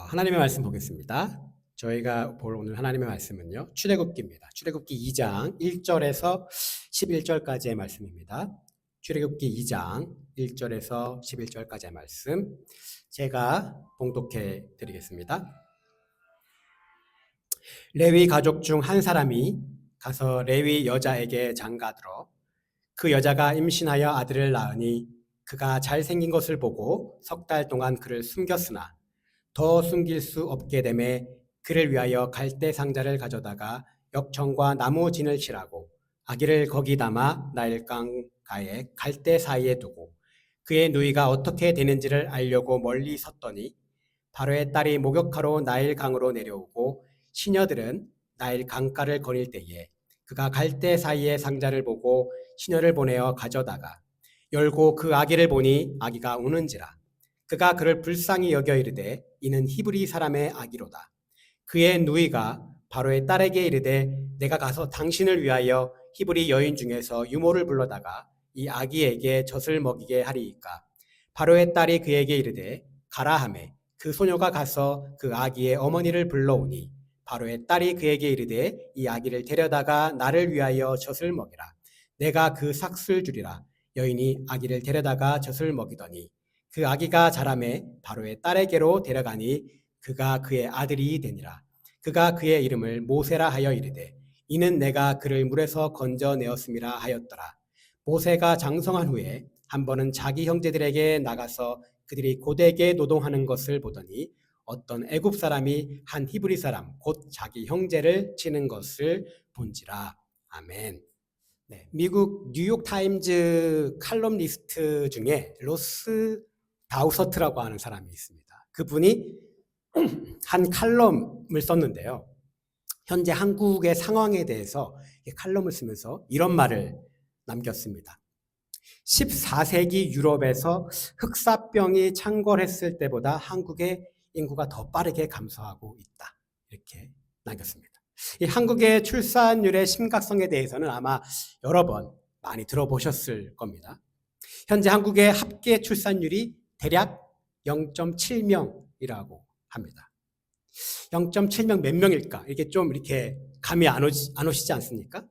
하나님의 말씀 보겠습니다. 저희가 볼 오늘 하나님의 말씀은요, 출애굽기입니다. 출애굽기 2장 1절에서 11절까지의 말씀입니다. 출애굽기 2장 1절에서 11절까지의 말씀 제가 봉독해 드리겠습니다. 레위 가족 중 한 사람이 가서 레위 여자에게 장가들어 그 여자가 임신하여 아들을 낳으니 그가 잘생긴 것을 보고 석 달 동안 그를 숨겼으나 더 숨길 수 없게 되매 그를 위하여 갈대 상자를 가져다가 역청과 나무 진을 칠하고 아기를 거기 담아 나일강가에 갈대 사이에 두고 그의 누이가 어떻게 되는지를 알려고 멀리 섰더니 바로의 딸이 목욕하러 나일강으로 내려오고 시녀들은 나일 강가를 거닐 때에 그가 갈대 사이에 상자를 보고 시녀를 보내어 가져다가 열고 그 아기를 보니 아기가 우는지라 그가 그를 불쌍히 여겨 이르되 이는 히브리 사람의 아기로다. 그의 누이가 바로의 딸에게 이르되 내가 가서 당신을 위하여 히브리 여인 중에서 유모를 불러다가 이 아기에게 젖을 먹이게 하리이까. 바로의 딸이 그에게 이르되 가라 하매 그 소녀가 가서 그 아기의 어머니를 불러오니 바로의 딸이 그에게 이르되 이 아기를 데려다가 나를 위하여 젖을 먹이라. 내가 그 삭슬 주리라. 여인이 아기를 데려다가 젖을 먹이더니 그 아기가 자라매 바로의 딸에게로 데려가니 그가 그의 아들이 되니라. 그가 그의 이름을 모세라 하여 이르되 이는 내가 그를 물에서 건져내었음이라 하였더라. 모세가 장성한 후에 한 번은 자기 형제들에게 나가서 그들이 고되게 노동하는 것을 보더니 어떤 애굽 사람이 한 히브리 사람 곧 자기 형제를 치는 것을 본지라. 아멘. 네, 미국 뉴욕 타임즈 칼럼니스트 중에 로스 다우서트라고 하는 사람이 있습니다. 그분이 한 칼럼을 썼는데요. 현재 한국의 상황에 대해서 칼럼을 쓰면서 이런 말을 남겼습니다. 14세기 유럽에서 흑사병이 창궐했을 때보다 한국의 인구가 더 빠르게 감소하고 있다. 이렇게 남겼습니다. 이 한국의 출산율의 심각성에 대해서는 아마 여러 번 많이 들어보셨을 겁니다. 현재 한국의 합계 출산율이 대략 0.7명이라고 합니다. 0.7명 몇 명일까? 이게 좀 이렇게 감이 안 오시지 않습니까?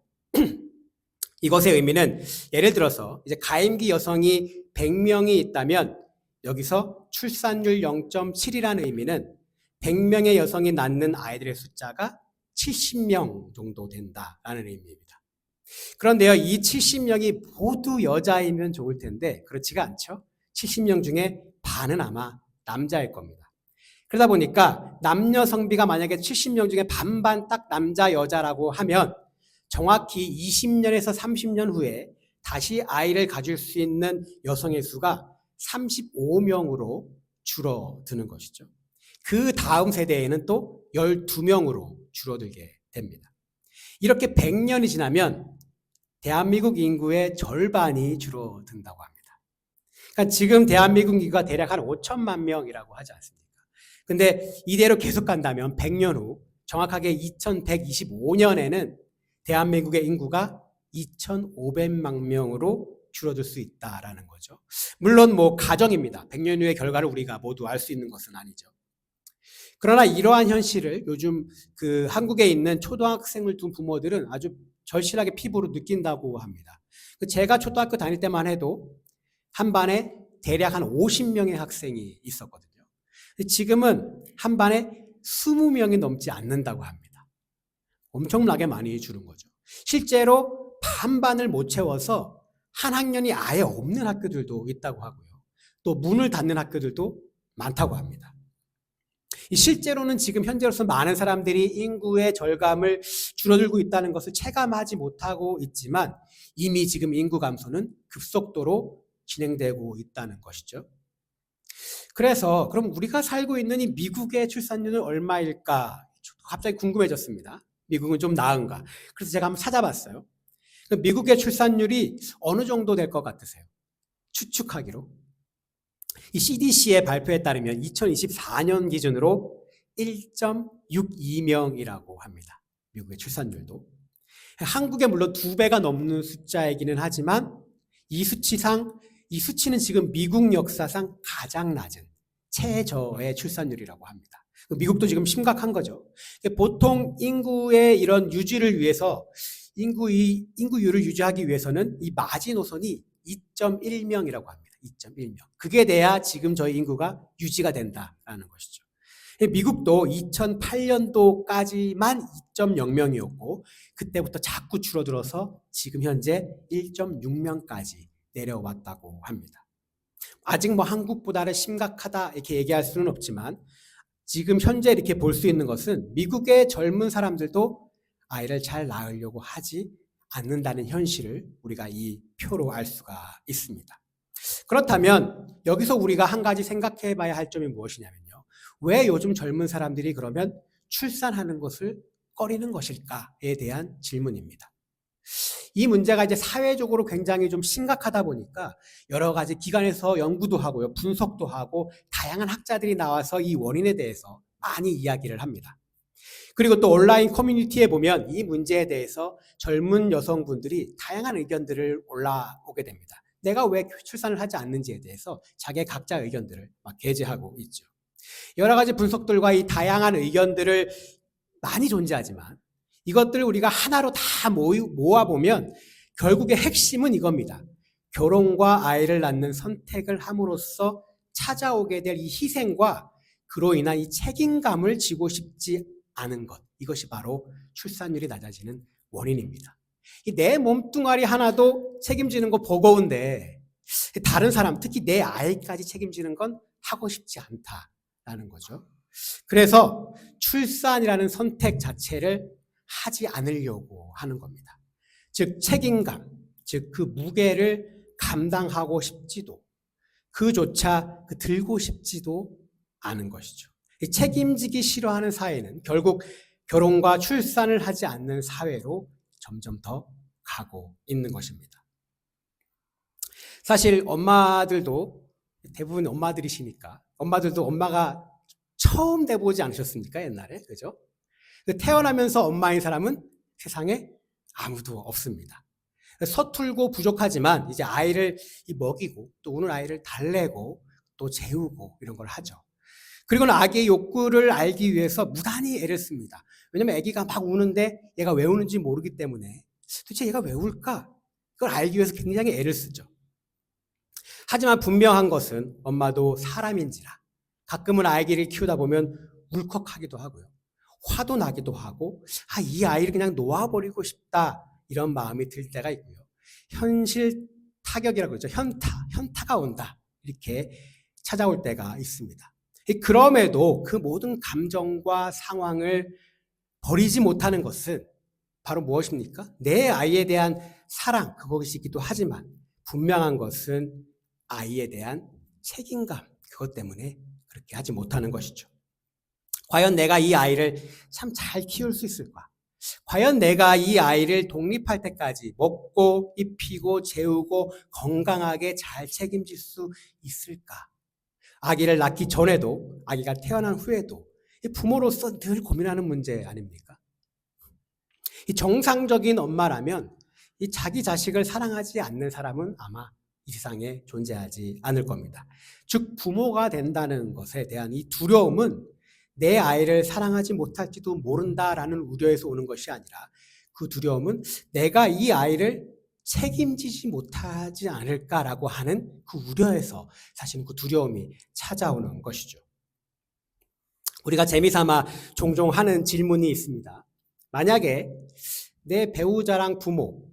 이것의 의미는 예를 들어서 이제 가임기 여성이 100명이 있다면 여기서 출산율 0.7이라는 의미는 100명의 여성이 낳는 아이들의 숫자가 70명 정도 된다라는 의미입니다. 그런데요, 이 70명이 모두 여자이면 좋을 텐데 그렇지가 않죠. 70명 중에 반은 아마 남자일 겁니다. 그러다 보니까 남녀 성비가 만약에 70명 중에 반반 딱 남자 여자라고 하면 정확히 20년에서 30년 후에 다시 아이를 가질 수 있는 여성의 수가 35명으로 줄어드는 것이죠. 그 다음 세대에는 또 12명으로 줄어들게 됩니다. 이렇게 100년이 지나면 대한민국 인구의 절반이 줄어든다고 합니다. 그러니까 지금 대한민국 인구가 대략 한 5천만 명이라고 하지 않습니까? 근데 이대로 계속 간다면 100년 후 정확하게 2125년에는 대한민국의 인구가 2,500만 명으로 줄어들 수 있다라는 거죠. 물론 뭐 가정입니다. 100년 후의 결과를 우리가 모두 알 수 있는 것은 아니죠. 그러나 이러한 현실을 요즘 그 한국에 있는 초등학생을 둔 부모들은 아주 절실하게 피부로 느낀다고 합니다. 제가 초등학교 다닐 때만 해도 한 반에 대략 한 50명의 학생이 있었거든요. 지금은 한 반에 20명이 넘지 않는다고 합니다. 엄청나게 많이 줄은 거죠. 실제로 반반을 못 채워서 한 학년이 아예 없는 학교들도 있다고 하고요. 또 문을 닫는 학교들도 많다고 합니다. 실제로는 지금 현재로서 많은 사람들이 인구의 절감을 줄어들고 있다는 것을 체감하지 못하고 있지만 이미 지금 인구 감소는 급속도로 진행되고 있다는 것이죠. 그래서 그럼 우리가 살고 있는 이 미국의 출산율은 얼마일까? 갑자기 궁금해졌습니다. 미국은 좀 나은가? 그래서 제가 한번 찾아봤어요. 미국의 출산율이 어느 정도 될 것 같으세요? 추측하기로. 이 CDC의 발표에 따르면 2024년 기준으로 1.62명이라고 합니다. 미국의 출산율도. 한국에 물론 2배가 넘는 숫자이기는 하지만 이 수치는 지금 미국 역사상 가장 낮은 최저의 출산율이라고 합니다. 미국도 지금 심각한 거죠. 보통 인구의 이런 유지를 위해서 인구율을 유지하기 위해서는 이 마지노선이 2.1명이라고 합니다. 2.1명. 그게 돼야 지금 저희 인구가 유지가 된다라는 것이죠. 미국도 2008년도까지만 2.0명이었고 그때부터 자꾸 줄어들어서 지금 현재 1.6명까지 내려왔다고 합니다. 아직 뭐 한국보다는 심각하다 이렇게 얘기할 수는 없지만 지금 현재 이렇게 볼 수 있는 것은 미국의 젊은 사람들도 아이를 잘 낳으려고 하지 않는다는 현실을 우리가 이 표로 알 수가 있습니다. 그렇다면 여기서 우리가 한 가지 생각해 봐야 할 점이 무엇이냐면요. 왜 요즘 젊은 사람들이 그러면 출산하는 것을 꺼리는 것일까에 대한 질문입니다. 이 문제가 이제 사회적으로 굉장히 좀 심각하다 보니까 여러 가지 기관에서 연구도 하고요, 분석도 하고 다양한 학자들이 나와서 이 원인에 대해서 많이 이야기를 합니다. 그리고 또 온라인 커뮤니티에 보면 이 문제에 대해서 젊은 여성분들이 다양한 의견들을 올라오게 됩니다. 내가 왜 출산을 하지 않는지에 대해서 자기의 각자 의견들을 막 게재하고 있죠. 여러 가지 분석들과 이 다양한 의견들을 많이 존재하지만 이것들을 우리가 하나로 다 모아보면 결국의 핵심은 이겁니다. 결혼과 아이를 낳는 선택을 함으로써 찾아오게 될 이 희생과 그로 인한 이 책임감을 지고 싶지 않은 것. 이것이 바로 출산율이 낮아지는 원인입니다. 내 몸뚱아리 하나도 책임지는 거 버거운데 다른 사람, 특히 내 아이까지 책임지는 건 하고 싶지 않다라는 거죠. 그래서 출산이라는 선택 자체를 하지 않으려고 하는 겁니다. 즉 책임감, 즉 그 무게를 감당하고 싶지도 그조차 들고 싶지도 않은 것이죠. 책임지기 싫어하는 사회는 결국 결혼과 출산을 하지 않는 사회로 점점 더 가고 있는 것입니다. 사실 엄마들도 대부분 엄마들이시니까 엄마들도 엄마가 처음 돼보지 않으셨습니까? 옛날에. 그죠? 태어나면서 엄마인 사람은 세상에 아무도 없습니다. 서툴고 부족하지만 이제 아이를 먹이고 또 우는 아이를 달래고 또 재우고 이런 걸 하죠. 그리고는 아기의 욕구를 알기 위해서 무단히 애를 씁니다. 왜냐면 아기가 막 우는데 얘가 왜 우는지 모르기 때문에 도대체 얘가 왜 울까? 그걸 알기 위해서 굉장히 애를 쓰죠. 하지만 분명한 것은 엄마도 사람인지라 가끔은 아기를 키우다 보면 울컥하기도 하고요. 화도 나기도 하고 이 아이를 그냥 놓아버리고 싶다 이런 마음이 들 때가 있고요. 현실 타격이라고 그러죠. 현타가 온다 이렇게 찾아올 때가 있습니다. 그럼에도 그 모든 감정과 상황을 버리지 못하는 것은 바로 무엇입니까? 내 아이에 대한 사랑 그것이기도 하지만 분명한 것은 아이에 대한 책임감 그것 때문에 그렇게 하지 못하는 것이죠. 과연 내가 이 아이를 참 잘 키울 수 있을까? 과연 내가 이 아이를 독립할 때까지 먹고 입히고 재우고 건강하게 잘 책임질 수 있을까? 아기를 낳기 전에도 아기가 태어난 후에도 부모로서 늘 고민하는 문제 아닙니까? 이 정상적인 엄마라면 이 자기 자식을 사랑하지 않는 사람은 아마 이 세상에 존재하지 않을 겁니다. 즉 부모가 된다는 것에 대한 이 두려움은 내 아이를 사랑하지 못할지도 모른다라는 우려에서 오는 것이 아니라 그 두려움은 내가 이 아이를 책임지지 못하지 않을까라고 하는 그 우려에서 사실은 그 두려움이 찾아오는 것이죠. 우리가 재미삼아 종종 하는 질문이 있습니다. 만약에 내 배우자랑 부모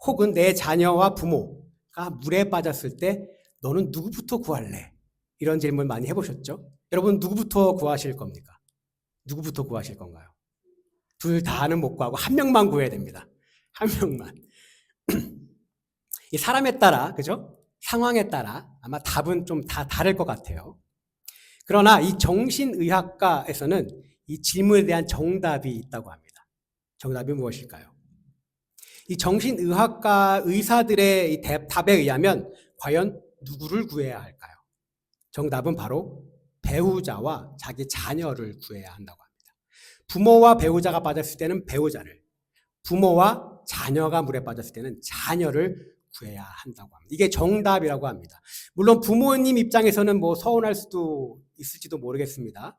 혹은 내 자녀와 부모가 물에 빠졌을 때 너는 누구부터 구할래? 이런 질문 많이 해보셨죠? 여러분 누구부터 구하실 겁니까? 누구부터 구하실 건가요? 둘 다는 못 구하고 한 명만 구해야 됩니다. 한 명만. 이 사람에 따라, 그죠? 상황에 따라 아마 답은 좀 다 다를 것 같아요. 그러나 이 정신의학과에서는 이 질문에 대한 정답이 있다고 합니다. 정답이 무엇일까요? 이 정신의학과 의사들의 이 답에 의하면 과연 누구를 구해야 할까요? 정답은 바로 배우자와 자기 자녀를 구해야 한다고 합니다. 부모와 배우자가 빠졌을 때는 배우자를, 부모와 자녀가 물에 빠졌을 때는 자녀를 구해야 한다고 합니다. 이게 정답이라고 합니다. 물론 부모님 입장에서는 뭐 서운할 수도 있을지도 모르겠습니다.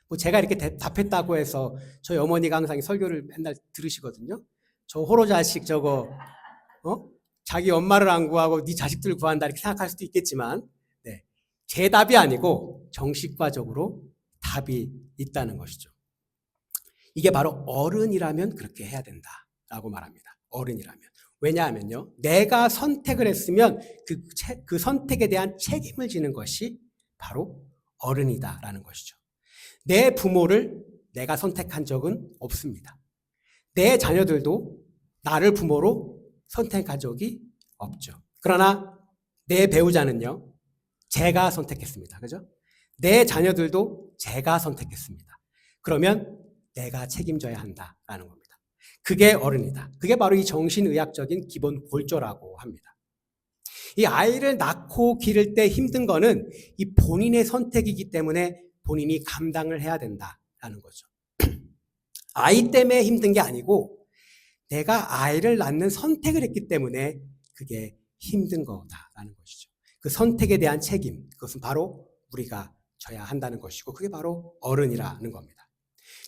뭐 제가 이렇게 답했다고 해서 저희 어머니가 항상 설교를 맨날 들으시거든요. 저 호로 자식 저거 자기 엄마를 안 구하고 네 자식들을 구한다 이렇게 생각할 수도 있겠지만 네, 제 답이 아니고 정신과적으로 답이 있다는 것이죠. 이게 바로 어른이라면 그렇게 해야 된다라고 말합니다. 어른이라면. 왜냐하면요. 내가 선택을 했으면 그 선택에 대한 책임을 지는 것이 바로 어른이다라는 것이죠. 내 부모를 내가 선택한 적은 없습니다. 내 자녀들도 나를 부모로 선택한 적이 없죠. 그러나 내 배우자는요. 제가 선택했습니다. 그죠? 내 자녀들도 제가 선택했습니다. 그러면 내가 책임져야 한다라는 겁니다. 그게 어른이다. 그게 바로 이 정신의학적인 기본 골조라고 합니다. 이 아이를 낳고 기를 때 힘든 거는 이 본인의 선택이기 때문에 본인이 감당을 해야 된다라는 거죠. 아이 때문에 힘든 게 아니고 내가 아이를 낳는 선택을 했기 때문에 그게 힘든 거다라는 것이죠. 그 선택에 대한 책임, 그것은 바로 우리가 져야 한다는 것이고 그게 바로 어른이라는 겁니다.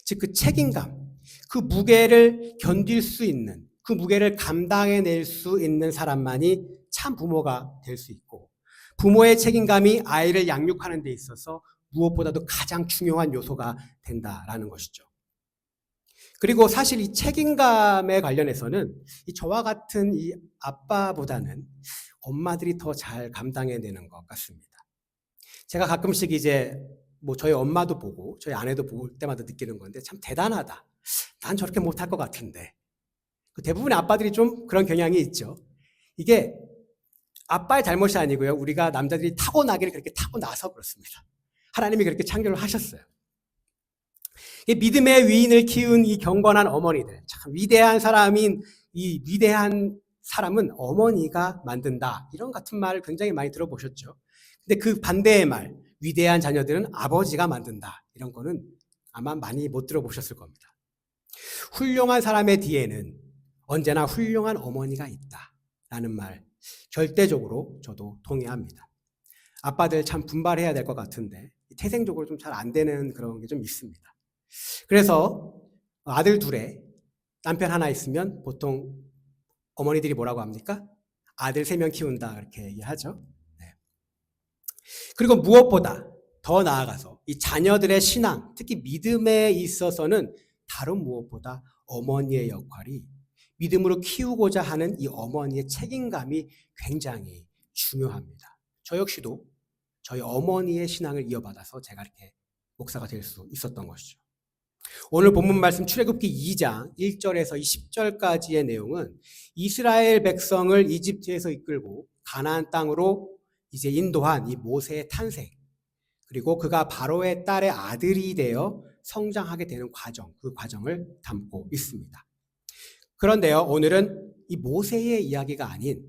즉 그 책임감, 그 무게를 견딜 수 있는, 그 무게를 감당해낼 수 있는 사람만이 참 부모가 될 수 있고 부모의 책임감이 아이를 양육하는 데 있어서 무엇보다도 가장 중요한 요소가 된다라는 것이죠. 그리고 사실 이 책임감에 관련해서는 저와 같은 이 아빠보다는 엄마들이 더 잘 감당해내는 것 같습니다. 제가 가끔씩 이제 뭐 저희 엄마도 보고 저희 아내도 볼 때마다 느끼는 건데 참 대단하다. 난 저렇게 못할 것 같은데. 대부분의 아빠들이 좀 그런 경향이 있죠. 이게 아빠의 잘못이 아니고요. 우리가 남자들이 타고나기를 그렇게 타고나서 그렇습니다. 하나님이 그렇게 창조를 하셨어요. 믿음의 위인을 키운 이 경건한 어머니들, 참 위대한 사람인 이 위대한 사람은 어머니가 만든다. 이런 같은 말을 굉장히 많이 들어보셨죠. 근데 그 반대의 말, 위대한 자녀들은 아버지가 만든다. 이런 거는 아마 많이 못 들어보셨을 겁니다. 훌륭한 사람의 뒤에는 언제나 훌륭한 어머니가 있다라는 말 절대적으로 저도 동의합니다. 아빠들 참 분발해야 될 것 같은데 태생적으로 좀 잘 안 되는 그런 게 좀 있습니다. 그래서 아들 둘에 남편 하나 있으면 보통 어머니들이 뭐라고 합니까? 아들 3명 키운다 이렇게 얘기하죠. 네. 그리고 무엇보다 더 나아가서 이 자녀들의 신앙, 특히 믿음에 있어서는 다른 무엇보다 어머니의 역할이 믿음으로 키우고자 하는 이 어머니의 책임감이 굉장히 중요합니다. 저 역시도 저희 어머니의 신앙을 이어받아서 제가 이렇게 목사가 될 수 있었던 것이죠. 오늘 본문 말씀 출애굽기 2장 1절에서 10절까지의 내용은 이스라엘 백성을 이집트에서 이끌고 가나안 땅으로 이제 인도한 이 모세의 탄생, 그리고 그가 바로의 딸의 아들이 되어 성장하게 되는 과정, 그 과정을 담고 있습니다. 그런데요, 오늘은 이 모세의 이야기가 아닌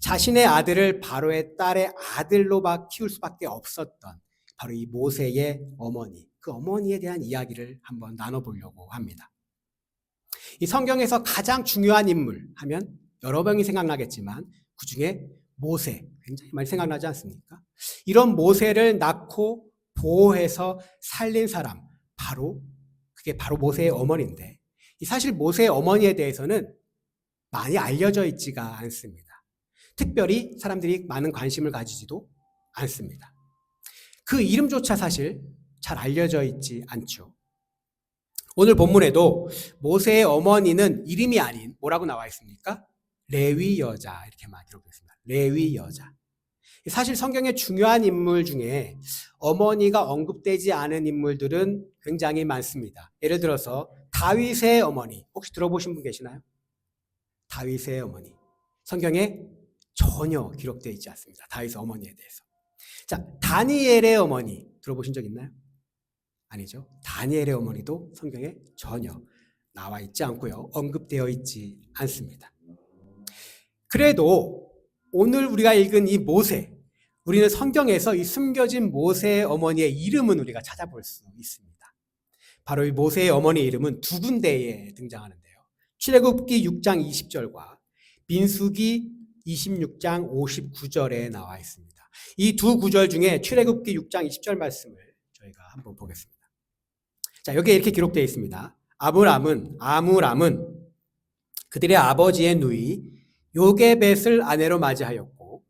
자신의 아들을 바로의 딸의 아들로 키울 수밖에 없었던 바로 이 모세의 어머니, 그 어머니에 대한 이야기를 한번 나눠보려고 합니다. 이 성경에서 가장 중요한 인물 하면 여러 명이 생각나겠지만 그 중에 모세, 굉장히 많이 생각나지 않습니까? 이런 모세를 낳고 보호해서 살린 사람, 그게 바로 모세의 어머니인데 사실 모세의 어머니에 대해서는 많이 알려져 있지가 않습니다. 특별히 사람들이 많은 관심을 가지지도 않습니다. 그 이름조차 사실 잘 알려져 있지 않죠. 오늘 본문에도 모세의 어머니는 이름이 아닌 뭐라고 나와 있습니까? 레위 여자 이렇게만 기록되어 있습니다. 레위 여자. 사실 성경의 중요한 인물 중에 어머니가 언급되지 않은 인물들은 굉장히 많습니다. 예를 들어서 다윗의 어머니, 혹시 들어보신 분 계시나요? 다윗의 어머니. 성경에 전혀 기록되어 있지 않습니다. 다윗의 어머니에 대해서. 자, 다니엘의 어머니 들어보신 적 있나요? 아니죠. 다니엘의 어머니도 성경에 전혀 나와 있지 않고요. 언급되어 있지 않습니다. 그래도 오늘 우리가 읽은 이 모세, 우리는 성경에서 이 숨겨진 모세의 어머니의 이름은 우리가 찾아볼 수 있습니다. 바로 이 모세의 어머니 이름은 두 군데에 등장하는데요. 출애굽기 6장 20절과 민수기 26장 59절에 나와 있습니다. 이 두 구절 중에 출애굽기 6장 20절 말씀을 저희가 한번 보겠습니다. 자, 여기에 이렇게 기록되어 있습니다. 아므람은 그들의 아버지의 누이 요게벳을 아내로 맞이하였고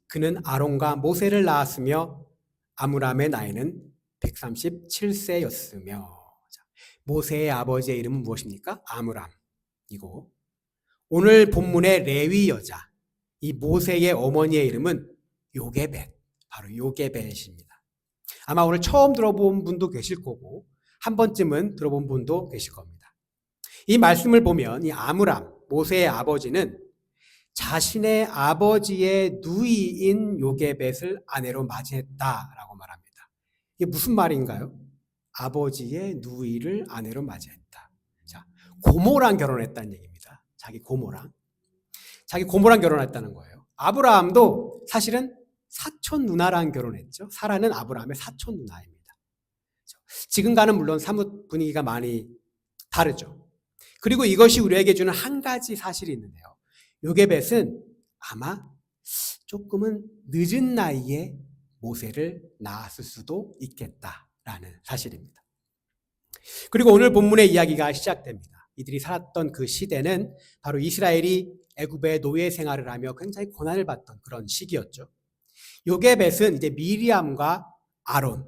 그는 아론과 모세를 낳았으며 아므람의 나이는 137세였으며. 모세의 아버지의 이름은 무엇입니까? 아므람이고 오늘 본문의 레위 여자 이 모세의 어머니의 이름은 요게벳, 바로 요게벳입니다. 아마 오늘 처음 들어본 분도 계실 거고 한 번쯤은 들어본 분도 계실 겁니다. 이 말씀을 보면 이 아므람, 모세의 아버지는 자신의 아버지의 누이인 요게벳을 아내로 맞이했다라고 말합니다. 이게 무슨 말인가요? 아버지의 누이를 아내로 맞이했다. 자, 고모랑 결혼했다는 얘기입니다. 자기 고모랑 결혼했다는 거예요. 아브라함도 사실은 사촌 누나랑 결혼했죠. 사라는 아브라함의 사촌 누나입니다. 지금과는 물론 사뭇 분위기가 많이 다르죠. 그리고 이것이 우리에게 주는 한 가지 사실이 있는데요. 요게벳은 아마 조금은 늦은 나이에 모세를 낳았을 수도 있겠다라는 사실입니다. 그리고 오늘 본문의 이야기가 시작됩니다. 이들이 살았던 그 시대는 바로 이스라엘이 애굽의 노예 생활을 하며 굉장히 고난을 받던 그런 시기였죠. 요게벳은 이제 미리암과 아론,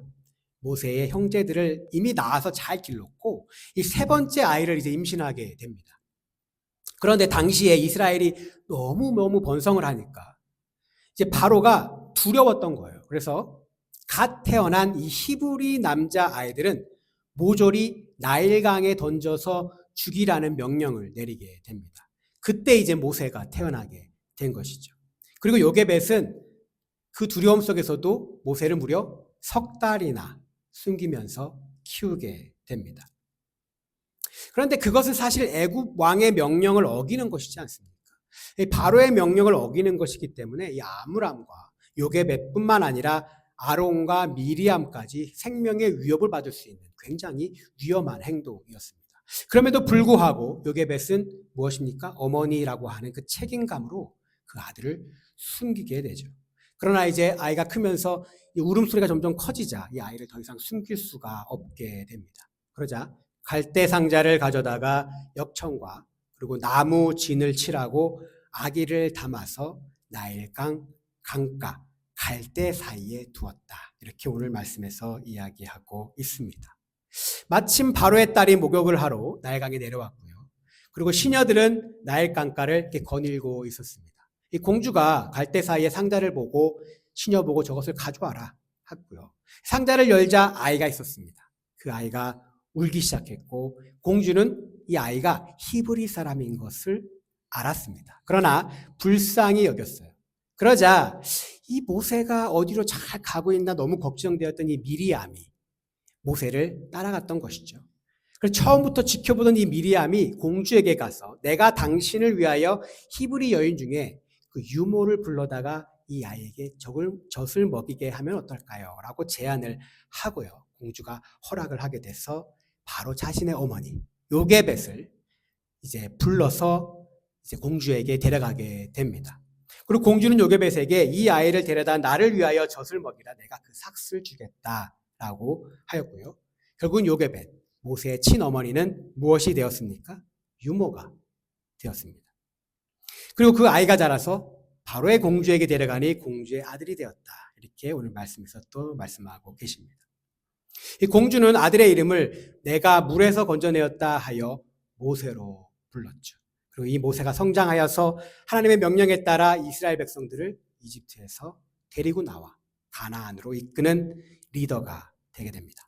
모세의 형제들을 이미 낳아서 잘 길렀고 이 세 번째 아이를 이제 임신하게 됩니다. 그런데 당시에 이스라엘이 너무 번성을 하니까 이제 바로가 두려웠던 거예요. 그래서 갓 태어난 이 히브리 남자 아이들은 모조리 나일강에 던져서 죽이라는 명령을 내리게 됩니다. 그때 이제 모세가 태어나게 된 것이죠. 그리고 요게벳은 그 두려움 속에서도 모세를 무려 석 달이나 숨기면서 키우게 됩니다. 그런데 그것은 사실 애굽 왕의 명령을 어기는 것이지 않습니까? 바로의 명령을 어기는 것이기 때문에 이 아므람과 요게벳뿐만 아니라 아론과 미리암까지 생명의 위협을 받을 수 있는 굉장히 위험한 행동이었습니다. 그럼에도 불구하고 요게벳은 무엇입니까? 어머니라고 하는 그 책임감으로 그 아들을 숨기게 되죠. 그러나 이제 아이가 크면서 이 울음소리가 점점 커지자 이 아이를 더 이상 숨길 수가 없게 됩니다. 그러자 갈대 상자를 가져다가 역청과 그리고 나무 진을 칠하고 아기를 담아서 나일강 강가 갈대 사이에 두었다. 이렇게 오늘 말씀에서 이야기하고 있습니다. 마침 바로의 딸이 목욕을 하러 나일강에 내려왔고요. 그리고 시녀들은 나일강가를 이렇게 거닐고 있었습니다. 이 공주가 갈대 사이에 상자를 보고 시녀 보고 저것을 가져와라 했고요. 상자를 열자 아이가 있었습니다. 그 아이가 울기 시작했고 공주는 이 아이가 히브리 사람인 것을 알았습니다. 그러나 불쌍히 여겼어요. 그러자 이 모세가 어디로 잘 가고 있나 너무 걱정되었던 이 미리암이 모세를 따라갔던 것이죠. 그래서 처음부터 지켜보던 이 미리암이 공주에게 가서 내가 당신을 위하여 히브리 여인 중에 그 유모를 불러다가 이 아이에게 젖을 먹이게 하면 어떨까요? 라고 제안을 하고요. 공주가 허락을 하게 돼서 바로 자신의 어머니 요게벳을 이제 불러서 이제 공주에게 데려가게 됩니다. 그리고 공주는 요게벳에게 이 아이를 데려다 나를 위하여 젖을 먹이라 내가 그 삭슬 주겠다라고 하였고요. 결국은 요게벳 모세의 친어머니는 무엇이 되었습니까? 유모가 되었습니다. 그리고 그 아이가 자라서 바로의 공주에게 데려가니 공주의 아들이 되었다. 이렇게 오늘 말씀에서 또 말씀하고 계십니다. 이 공주는 아들의 이름을 내가 물에서 건져내었다 하여 모세로 불렀죠. 그리고 이 모세가 성장하여서 하나님의 명령에 따라 이스라엘 백성들을 이집트에서 데리고 나와 가나안으로 이끄는 리더가 되게 됩니다.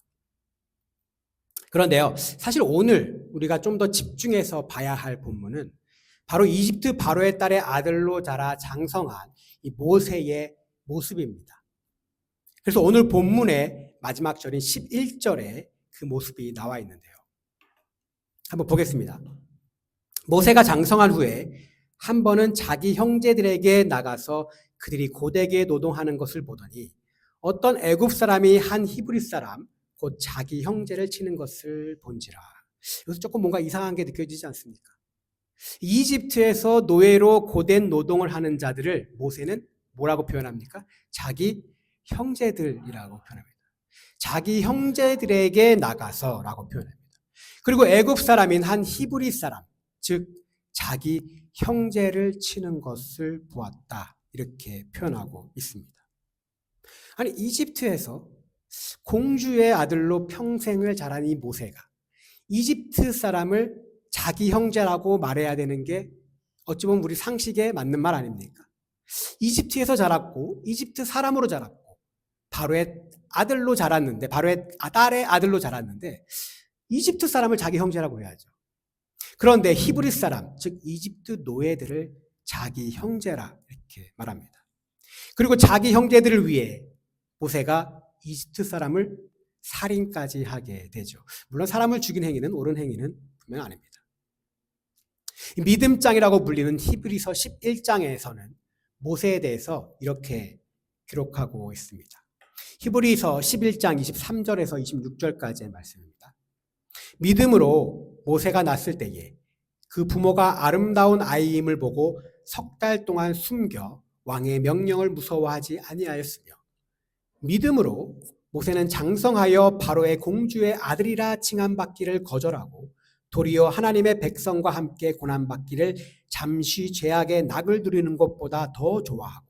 그런데요, 사실 오늘 우리가 좀 더 집중해서 봐야 할 본문은 바로 이집트 바로의 딸의 아들로 자라 장성한 이 모세의 모습입니다. 그래서 오늘 본문의 마지막 절인 11절에 그 모습이 나와 있는데요. 한번 보겠습니다. 모세가 장성한 후에 한 번은 자기 형제들에게 나가서 그들이 고되게 노동하는 것을 보더니 어떤 애굽 사람이 한 히브리 사람 곧 자기 형제를 치는 것을 본지라. 여기서 조금 뭔가 이상한 게 느껴지지 않습니까? 이집트에서 노예로 고된 노동을 하는 자들을 모세는 뭐라고 표현합니까? 자기 형제들이라고 표현합니다. 자기 형제들에게 나가서라고 표현합니다. 그리고 애굽 사람인 한 히브리 사람, 즉 자기 형제를 치는 것을 보았다. 이렇게 표현하고 있습니다. 아니, 이집트에서 공주의 아들로 평생을 자란 이 모세가 이집트 사람을 자기 형제라고 말해야 되는 게 어찌 보면 우리 상식에 맞는 말 아닙니까? 이집트에서 자랐고 이집트 사람으로 자랐고 바로의 아들로 자랐는데, 바로의 딸의 아들로 자랐는데 이집트 사람을 자기 형제라고 해야죠. 그런데 히브리 사람, 즉 이집트 노예들을 자기 형제라 이렇게 말합니다. 그리고 자기 형제들을 위해 모세가 이집트 사람을 살인까지 하게 되죠. 물론 사람을 죽인 행위는 옳은 행위는 분명 아닙니다. 믿음장이라고 불리는 히브리서 11장에서는 모세에 대해서 이렇게 기록하고 있습니다. 히브리서 11장 23절에서 26절까지의 말씀입니다. 믿음으로 모세가 낳았을 때에 그 부모가 아름다운 아이임을 보고 석 달 동안 숨겨 왕의 명령을 무서워하지 아니하였으며, 믿음으로 모세는 장성하여 바로의 공주의 아들이라 칭함받기를 거절하고 도리어 하나님의 백성과 함께 고난받기를 잠시 죄악의 낙을 누리는 것보다 더 좋아하고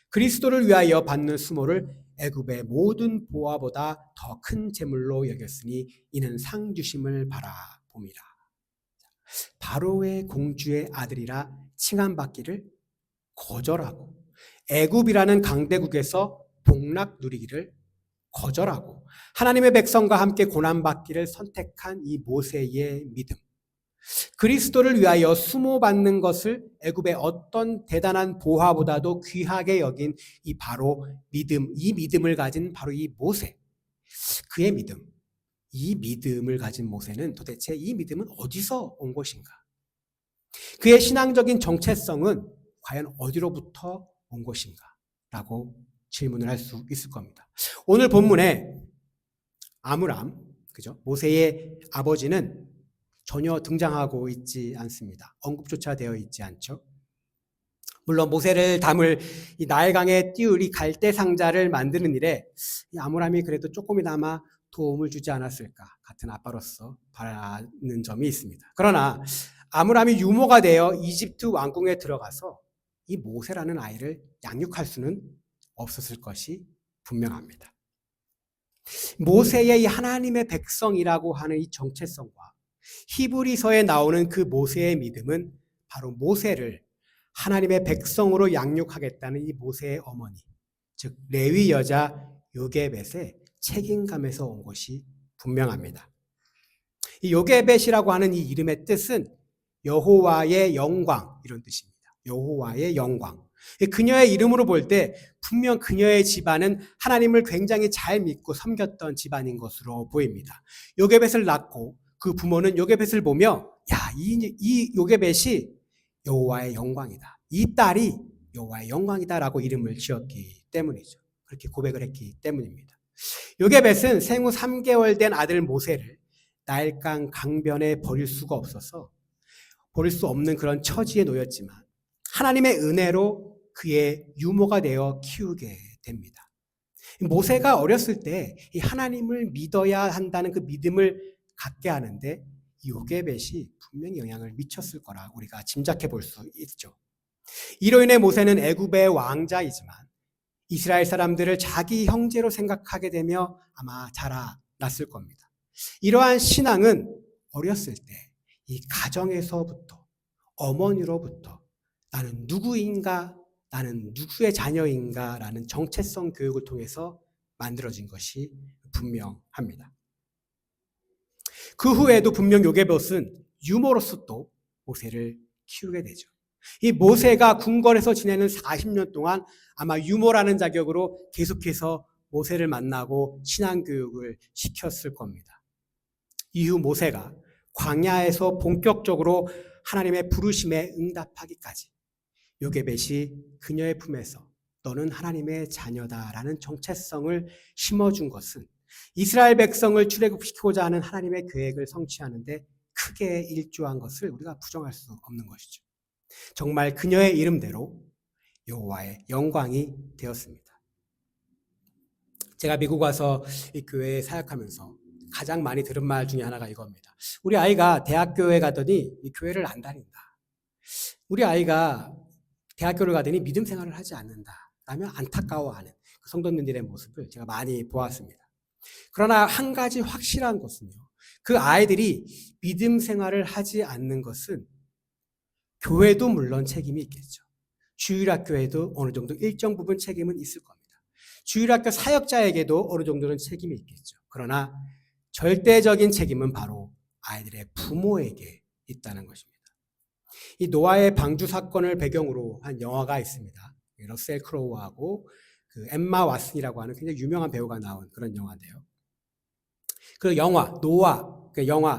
그리스도를 위하여 받는 수모를 애굽의 모든 보화보다 더 큰 재물로 여겼으니 이는 상 주심을 바라봄이라. 바로의 공주의 아들이라 칭함받기를 거절하고 애굽이라는 강대국에서 복락 누리기를 거절하고 하나님의 백성과 함께 고난받기를 선택한 이 모세의 믿음, 그리스도를 위하여 수모받는 것을 애굽의 어떤 대단한 보화보다도 귀하게 여긴 이 바로 믿음, 이 믿음을 가진 바로 이 모세, 그의 믿음, 이 믿음을 가진 모세는 도대체 이 믿음은 어디서 온 것인가? 그의 신앙적인 정체성은 과연 어디로부터 온 것인가? 라고 질문을 할 수 있을 겁니다. 오늘 본문에 아므람, 그죠? 모세의 아버지는 전혀 등장하고 있지 않습니다. 언급조차 되어 있지 않죠. 물론 모세를 담을 이 나일강에 띄울 이 갈대 상자를 만드는 일에 이 아므람이 그래도 조금이나마 도움을 주지 않았을까, 같은 아빠로서 바라는 점이 있습니다. 그러나 아므람이 유모가 되어 이집트 왕궁에 들어가서 이 모세라는 아이를 양육할 수는 없었을 것이 분명합니다. 모세의 이 하나님의 백성이라고 하는 이 정체성과 히브리서에 나오는 그 모세의 믿음은 바로 모세를 하나님의 백성으로 양육하겠다는 이 모세의 어머니, 즉 레위 여자 요게벳의 책임감에서 온 것이 분명합니다. 이 요게벳이라고 하는 이 이름의 뜻은 여호와의 영광, 이런 뜻입니다. 여호와의 영광. 그녀의 이름으로 볼 때 분명 그녀의 집안은 하나님을 굉장히 잘 믿고 섬겼던 집안인 것으로 보입니다. 요게벳을 낳고 그 부모는 요게벳을 보며 이 요게벳이 여호와의 영광이다, 이 딸이 여호와의 영광이다라고 이름을 지었기 때문이죠. 그렇게 고백을 했기 때문입니다. 요게벳은 생후 3개월 된 아들 모세를 나일강 강변에 버릴 수가 없어서 버릴 수 없는 그런 처지에 놓였지만 하나님의 은혜로 그의 유모가 되어 키우게 됩니다. 모세가 어렸을 때 이 하나님을 믿어야 한다는 그 믿음을 갖게 하는데 요게벳이 분명히 영향을 미쳤을 거라 우리가 짐작해 볼 수 있죠. 이로 인해 모세는 애굽의 왕자이지만 이스라엘 사람들을 자기 형제로 생각하게 되며 아마 자라났을 겁니다. 이러한 신앙은 어렸을 때 이 가정에서부터, 어머니로부터 나는 누구인가, 나는 누구의 자녀인가 라는 정체성 교육을 통해서 만들어진 것이 분명합니다. 그 후에도 분명 요게벳은 유모로서 또 모세를 키우게 되죠. 이 모세가 궁궐에서 지내는 40년 동안 아마 유모라는 자격으로 계속해서 모세를 만나고 신앙교육을 시켰을 겁니다. 이후 모세가 광야에서 본격적으로 하나님의 부르심에 응답하기까지 요게벳이 그녀의 품에서 너는 하나님의 자녀다라는 정체성을 심어준 것은 이스라엘 백성을 출애굽시키고자 하는 하나님의 계획을 성취하는 데 크게 일조한 것을 우리가 부정할 수 없는 것이죠. 정말 그녀의 이름대로 여호와의 영광이 되었습니다. 제가 미국 와서 이 교회에 사역하면서 가장 많이 들은 말 중에 하나가 이겁니다. 우리 아이가 대학교에 가더니 이 교회를 안 다닌다. 우리 아이가 대학교를 가더니 믿음 생활을 하지 않는다. 라며 안타까워하는 그 성도님들의 모습을 제가 많이 보았습니다. 그러나 한 가지 확실한 것은요. 그 아이들이 믿음 생활을 하지 않는 것은 교회도 물론 책임이 있겠죠. 주일학교에도 어느 정도 일정 부분 책임은 있을 겁니다. 주일학교 사역자에게도 어느 정도는 책임이 있겠죠. 그러나 절대적인 책임은 바로 아이들의 부모에게 있다는 것입니다. 이 노아의 방주 사건을 배경으로 한 영화가 있습니다. 러셀 크로우하고 그 엠마 왓슨이라고 하는 굉장히 유명한 배우가 나온 그런 영화인데요. 그 영화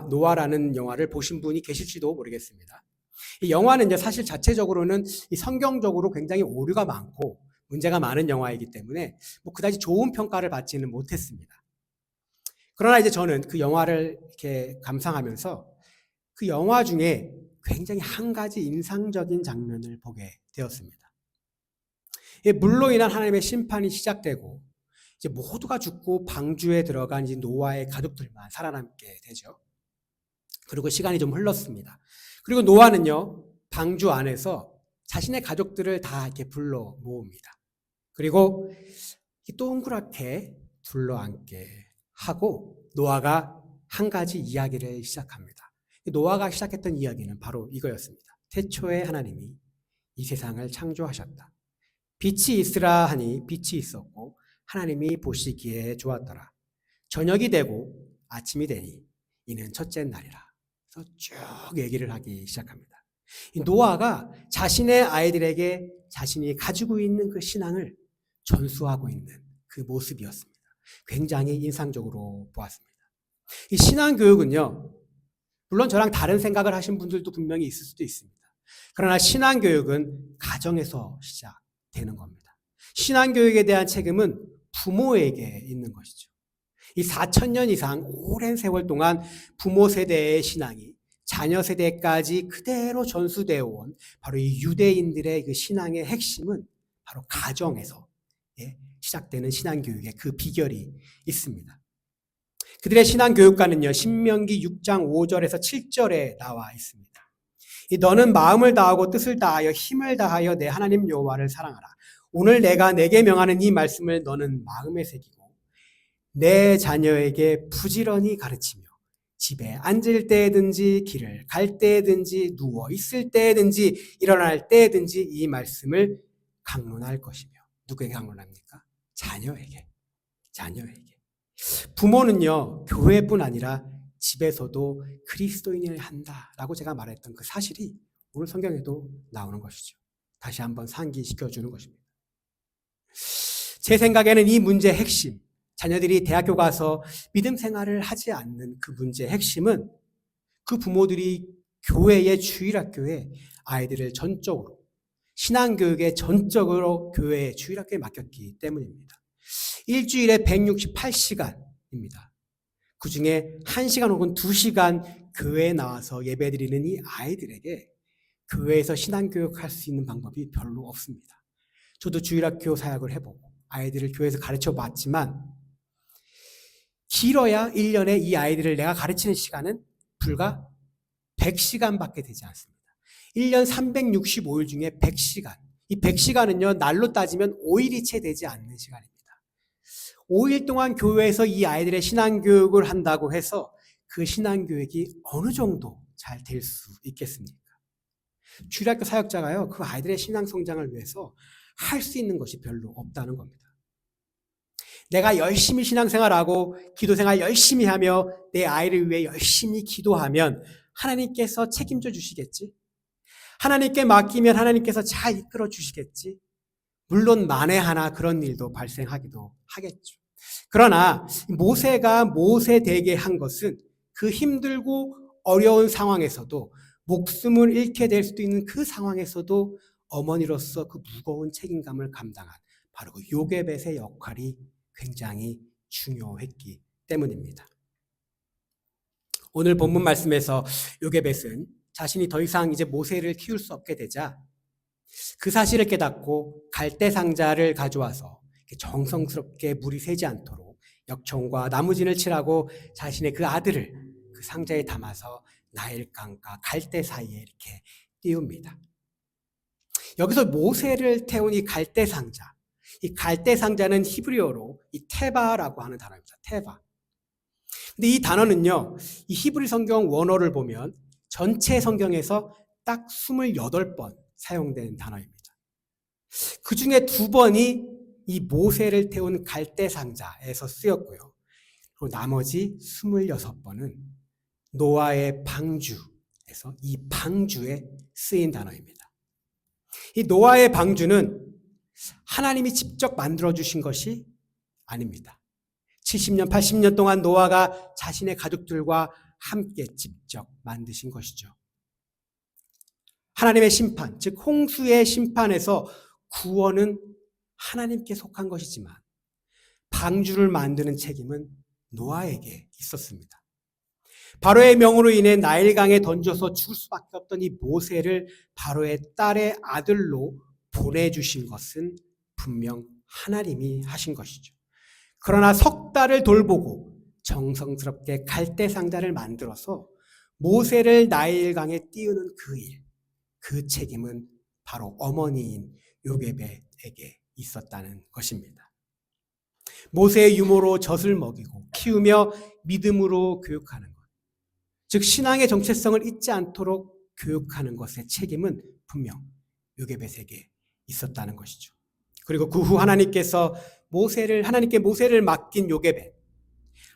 노아라는 영화를 보신 분이 계실지도 모르겠습니다. 이 영화는 이제 사실 자체적으로는 이 성경적으로 굉장히 오류가 많고 문제가 많은 영화이기 때문에 뭐 그다지 좋은 평가를 받지는 못했습니다. 그러나 이제 저는 그 영화를 이렇게 감상하면서 그 영화 중에 굉장히 한 가지 인상적인 장면을 보게 되었습니다. 물로 인한 하나님의 심판이 시작되고 이제 모두가 죽고 방주에 들어간 이제 노아의 가족들만 살아남게 되죠. 그리고 시간이 좀 흘렀습니다. 그리고 노아는요, 방주 안에서 자신의 가족들을 다 이렇게 불러 모읍니다. 그리고 동그랗게 둘러앉게 하고 노아가 한 가지 이야기를 시작합니다. 노아가 시작했던 이야기는 바로 이거였습니다. 태초에 하나님이 이 세상을 창조하셨다. 빛이 있으라 하니 빛이 있었고 하나님이 보시기에 좋았더라. 저녁이 되고 아침이 되니 이는 첫째 날이라. 그래서 쭉 얘기를 하기 시작합니다. 이 노아가 자신의 아이들에게 자신이 가지고 있는 그 신앙을 전수하고 있는 그 모습이었습니다. 굉장히 인상적으로 보았습니다. 이 신앙교육은요, 물론 저랑 다른 생각을 하신 분들도 분명히 있을 수도 있습니다. 그러나 신앙교육은 가정에서 시작되는 겁니다. 신앙교육에 대한 책임은 부모에게 있는 것이죠. 이 4,000년 이상 오랜 세월 동안 부모 세대의 신앙이 자녀 세대까지 그대로 전수되어 온 바로 이 유대인들의 그 신앙의 핵심은 바로 가정에서 시작되는 신앙교육의 그 비결이 있습니다. 그들의 신앙교육과는요, 신명기 6장 5절에서 7절에 나와 있습니다. 너는 마음을 다하고 뜻을 다하여 힘을 다하여 내 하나님 여호와를 사랑하라. 오늘 내가 내게 명하는 이 말씀을 너는 마음에 새기고 내 자녀에게 부지런히 가르치며 집에 앉을 때든지 길을 갈 때든지 누워 있을 때든지 일어날 때든지 이 말씀을 강론할 것이며. 누구에게 강론합니까? 자녀에게. 부모는요, 교회뿐 아니라 집에서도 그리스도인을 한다라고 제가 말했던 그 사실이 오늘 성경에도 나오는 것이죠. 다시 한번 상기시켜주는 것입니다. 제 생각에는 이 문제의 핵심, 자녀들이 대학교 가서 믿음 생활을 하지 않는 그 문제의 핵심은 그 부모들이 교회의 주일학교에 아이들을 전적으로, 신앙교육에 전적으로 교회의 주일학교에 맡겼기 때문입니다. 일주일에 168시간입니다. 그 중에 1시간 혹은 2시간 교회에 나와서 예배드리는 이 아이들에게 교회에서 신앙교육할 수 있는 방법이 별로 없습니다. 저도 주일학교 사역을 해보고 아이들을 교회에서 가르쳐 봤지만 길어야 1년에 이 아이들을 내가 가르치는 시간은 불과 100시간밖에 되지 않습니다. 1년 365일 중에 100시간. 이 100시간은요, 날로 따지면 5일이 채 되지 않는 시간입니다. 5일 동안 교회에서 이 아이들의 신앙교육을 한다고 해서 그 신앙교육이 어느 정도 잘 될 수 있겠습니까? 주일학교 사역자가요, 그 아이들의 신앙 성장을 위해서 할 수 있는 것이 별로 없다는 겁니다. 내가 열심히 신앙생활하고 기도생활 열심히 하며 내 아이를 위해 열심히 기도하면 하나님께서 책임져 주시겠지? 하나님께 맡기면 하나님께서 잘 이끌어 주시겠지? 물론 만에 하나 그런 일도 발생하기도 하겠죠. 그러나 모세가 모세되게 한 것은 그 힘들고 어려운 상황에서도 목숨을 잃게 될 수도 있는 그 상황에서도 어머니로서 그 무거운 책임감을 감당한 바로 그 요게벳의 역할이 굉장히 중요했기 때문입니다. 오늘 본문 말씀에서 요게벳은 자신이 더 이상 이제 모세를 키울 수 없게 되자 그 사실을 깨닫고 갈대 상자를 가져와서 정성스럽게 물이 새지 않도록 역청과 나무진을 칠하고 자신의 그 아들을 그 상자에 담아서 나일강과 갈대 사이에 이렇게 띄웁니다. 여기서 모세를 태운 이 갈대 상자, 이 갈대 상자는 히브리어로 이 테바라고 하는 단어입니다. 테바. 근데 이 단어는요, 이 히브리 성경 원어를 보면 전체 성경에서 딱 28번 사용된 단어입니다. 그 중에 2번이 이 모세를 태운 갈대 상자에서 쓰였고요. 그리고 나머지 26번은 노아의 방주에서 이 방주에 쓰인 단어입니다. 이 노아의 방주는 하나님이 직접 만들어주신 것이 아닙니다. 70년, 80년 동안 노아가 자신의 가족들과 함께 직접 만드신 것이죠. 하나님의 심판, 즉 홍수의 심판에서 구원은 하나님께 속한 것이지만 방주를 만드는 책임은 노아에게 있었습니다. 바로의 명으로 인해 나일강에 던져서 죽을 수밖에 없던 이 모세를 바로의 딸의 아들로 보내주신 것은 분명 하나님이 하신 것이죠. 그러나 석 달을 돌보고 정성스럽게 갈대 상자를 만들어서 모세를 나일강에 띄우는 그 일, 그 책임은 바로 어머니인 요게벳에게 있었다는 것입니다. 모세의 유모로 젖을 먹이고 키우며 믿음으로 교육하는 것, 즉 신앙의 정체성을 잊지 않도록 교육하는 것의 책임은 분명 요게벳에게 있었다는 것이죠. 그리고 그 후 하나님께 모세를 맡긴 요게벳,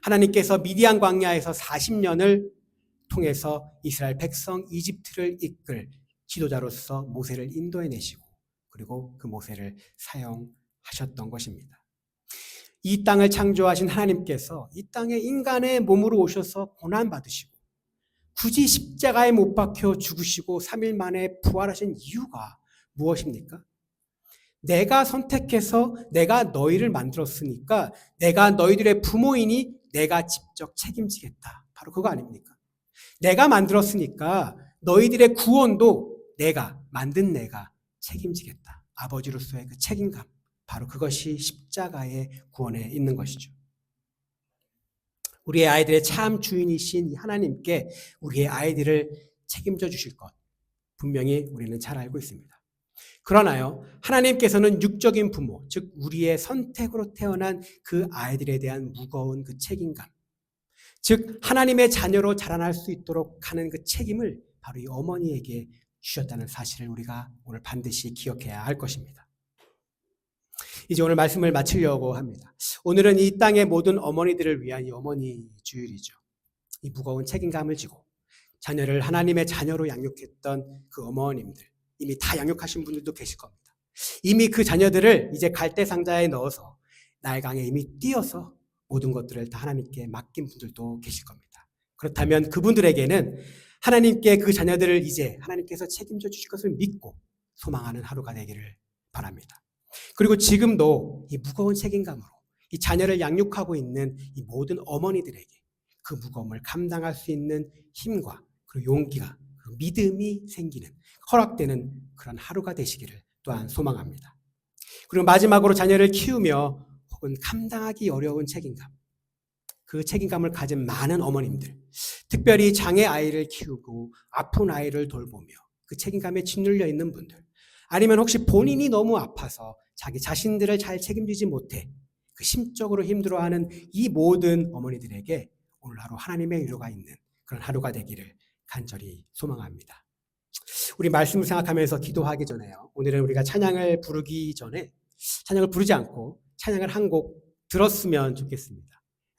하나님께서 미디안 광야에서 40년을 통해서 이스라엘 백성 이집트를 이끌 지도자로서 모세를 인도해내시고 그리고 그 모세를 사용하셨던 것입니다. 이 땅을 창조하신 하나님께서 이 땅에 인간의 몸으로 오셔서 고난받으시고 굳이 십자가에 못 박혀 죽으시고 3일 만에 부활하신 이유가 무엇입니까? 내가 선택해서 내가 너희를 만들었으니까 내가 너희들의 부모이니 내가 직접 책임지겠다. 바로 그거 아닙니까? 내가 만들었으니까 너희들의 구원도 만든 내가 책임지겠다. 아버지로서의 그 책임감. 바로 그것이 십자가의 구원에 있는 것이죠. 우리의 아이들의 참 주인이신 하나님께 우리의 아이들을 책임져 주실 것. 분명히 우리는 잘 알고 있습니다. 그러나요, 하나님께서는 육적인 부모, 즉 우리의 선택으로 태어난 그 아이들에 대한 무거운 그 책임감, 즉 하나님의 자녀로 자라날 수 있도록 하는 그 책임을 바로 이 어머니에게 주셨다는 사실을 우리가 오늘 반드시 기억해야 할 것입니다. 이제 오늘 말씀을 마치려고 합니다. 오늘은 이 땅의 모든 어머니들을 위한 이 어머니 주일이죠. 이 무거운 책임감을 지고 자녀를 하나님의 자녀로 양육했던 그 어머님들, 이미 다 양육하신 분들도 계실 겁니다. 이미 그 자녀들을 이제 갈대 상자에 넣어서 나일강에 이미 띄어서 모든 것들을 다 하나님께 맡긴 분들도 계실 겁니다. 그렇다면 그분들에게는 하나님께 그 자녀들을 이제 하나님께서 책임져 주실 것을 믿고 소망하는 하루가 되기를 바랍니다. 그리고 지금도 이 무거운 책임감으로 이 자녀를 양육하고 있는 이 모든 어머니들에게 그 무거움을 감당할 수 있는 힘과 그리고 용기가 그리고 믿음이 생기는 허락되는 그런 하루가 되시기를 또한 소망합니다. 그리고 마지막으로 자녀를 키우며 혹은 감당하기 어려운 책임감, 그 책임감을 가진 많은 어머님들, 특별히 장애 아이를 키우고 아픈 아이를 돌보며 그 책임감에 짓눌려 있는 분들, 아니면 혹시 본인이 너무 아파서 자기 자신들을 잘 책임지지 못해 그 심적으로 힘들어하는 이 모든 어머니들에게 오늘 하루 하나님의 위로가 있는 그런 하루가 되기를 간절히 소망합니다. 우리 말씀을 생각하면서 기도하기 전에요. 오늘은 우리가 찬양을 부르기 전에 찬양을 부르지 않고 찬양을 한 곡 들었으면 좋겠습니다.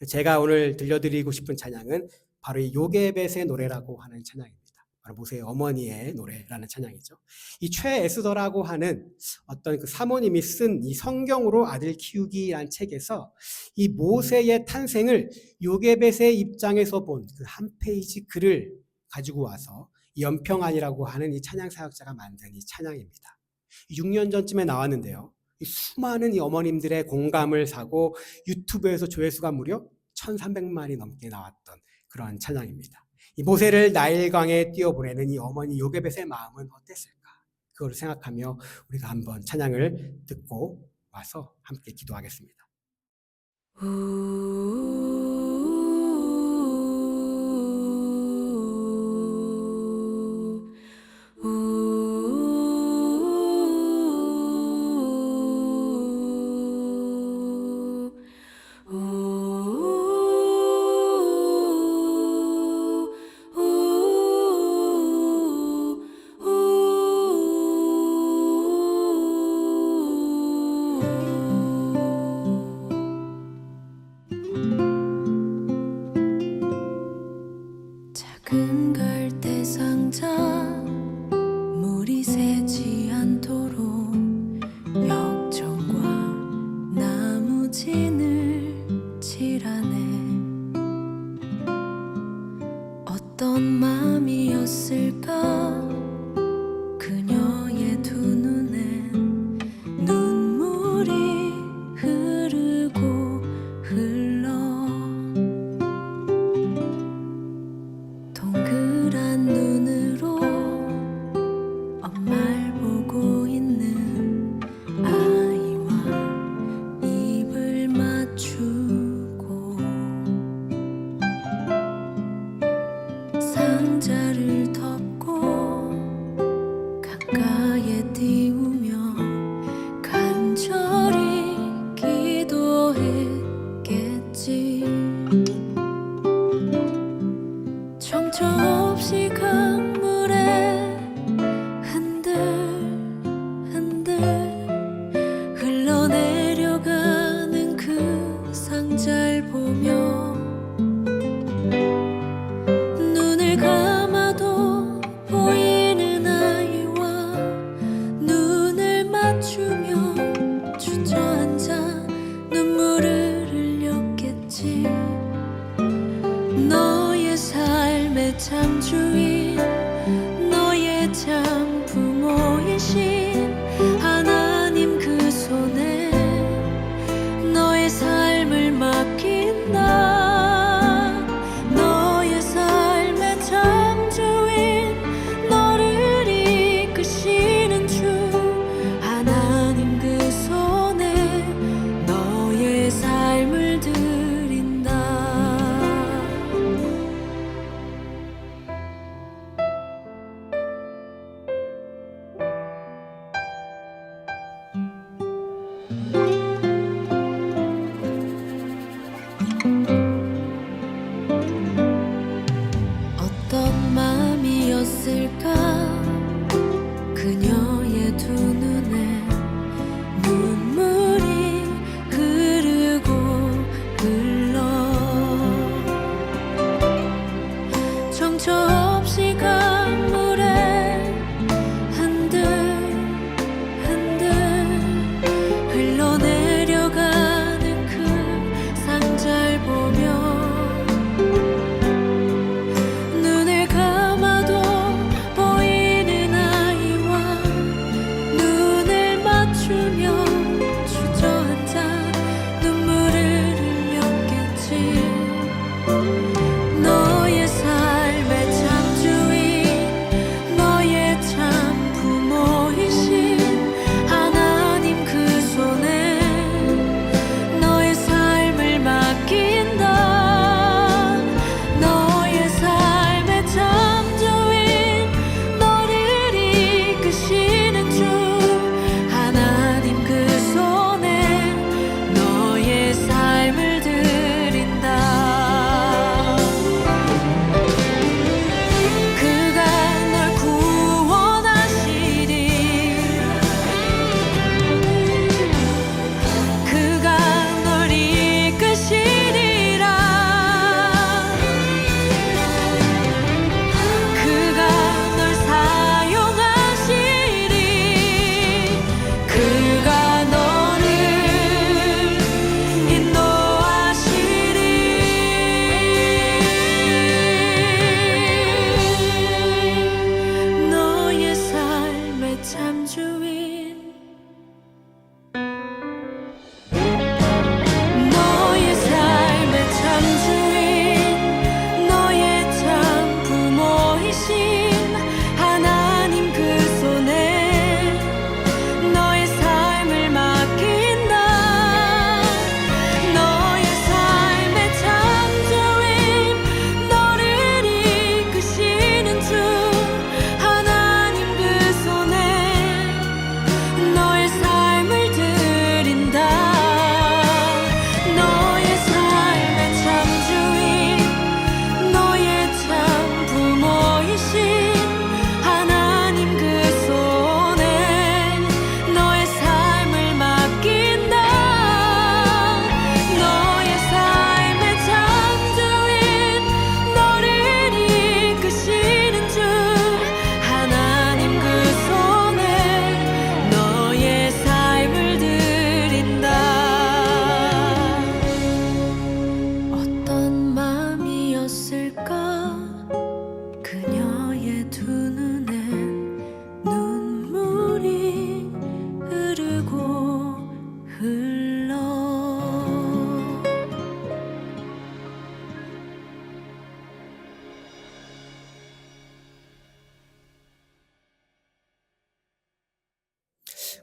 제가 오늘 들려드리고 싶은 찬양은 바로 이 요게벳의 노래라고 하는 찬양입니다. 바로 모세의 어머니의 노래라는 찬양이죠. 이 최에스더라고 하는 어떤 그 사모님이 쓴 이 성경으로 아들 키우기라는 책에서 이 모세의 탄생을 요게벳의 입장에서 본 그 한 페이지 글을 가지고 와서 연평안이라고 하는 이 찬양 사역자가 만든 이 찬양입니다. 6년 전쯤에 나왔는데요. 수많은 이 어머님들의 공감을 사고 유튜브에서 조회수가 무려 1,300만이 넘게 나왔던 그런 찬양입니다. 이 모세를 나일강에 띄워보내는 이 어머니 요게벳의 마음은 어땠을까? 그걸 생각하며 우리가 한번 찬양을 듣고 와서 함께 기도하겠습니다.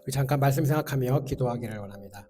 우리 잠깐 말씀 생각하며 기도하기를 원합니다.